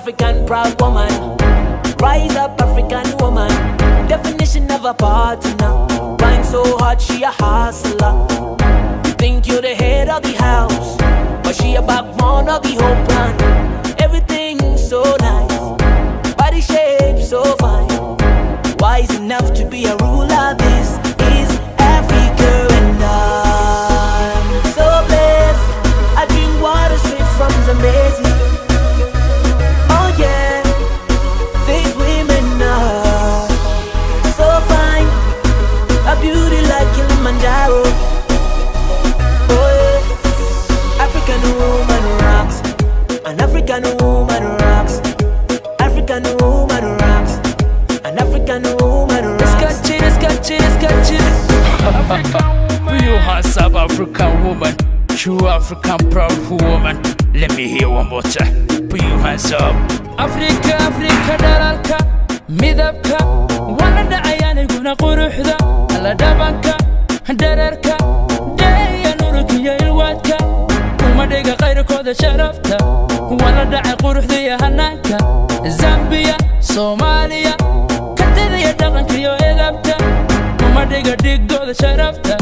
African proud woman. Rise up, African woman. Definition of a partner. Grind so hard, she a hustler. You think you're the head of the house, but she a backbone of the whole plan. Everything so nice, body shape so fine. Wise enough to be a ruler. This is Africa, and I'm so blessed. I drink water straight from Zambezi. Oh yeah, these women are so fine, a beauty like Kilimanjaro. Oh yeah, African woman rocks. An African woman rocks. African woman rocks. An African woman rocks. Scotch it. You are South African woman, true African proud woman. Let me hear one more time. Put your hands up. Africa dalalka, midabka, walada ayani guna quruxda, ala dabanka, dararka, daya nurukiya ilwadka, umadhiga qayrkooda sharafta, walada quruxda iyo hanaanka, Zambia, Soomaaliya, kartida iyo dhaqanka iyo edabta, umadhiga dhigooda sharafta,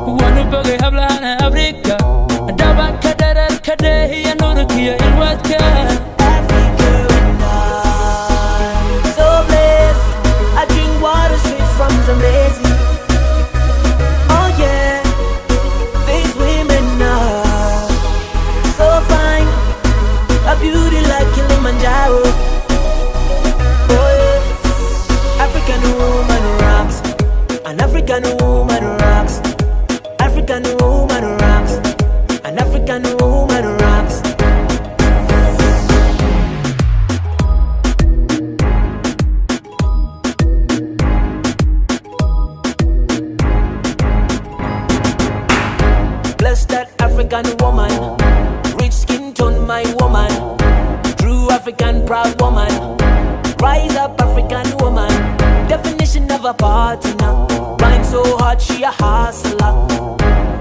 wanu bogay hablahana Afrika, dabanka, dararka, daya nurukiya ilwadka. Zambezi. Oh yeah, these women are so fine, a beauty like Kilimanjaro. Oh yeah, African woman rocks. An African woman rocks. African woman rocks. An African woman rocks. Bless that African woman, rich skin tone my woman, true African proud woman. Rise up, African woman, definition of a partner. Grind so hard, she a hustler.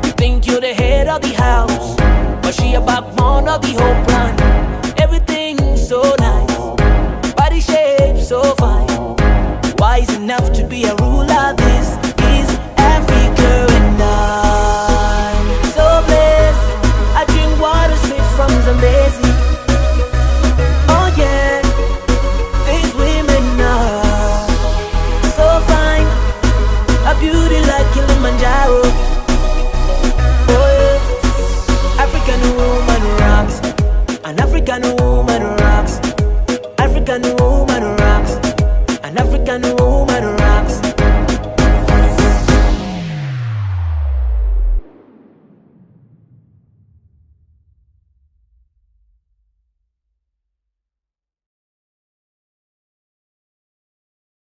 You think you're the head of the house, but she a backbone of the whole plan. Everything so nice, body shape so fine. Wise enough to be a ruler. This is Africa, and I'm so blessed. I drink water straight from Zambezi. Oh yeah, these women are so fine, a beauty like Kilimanjaro. Oh yeah, African woman rocks. An African woman rocks. African woman rocks. An African woman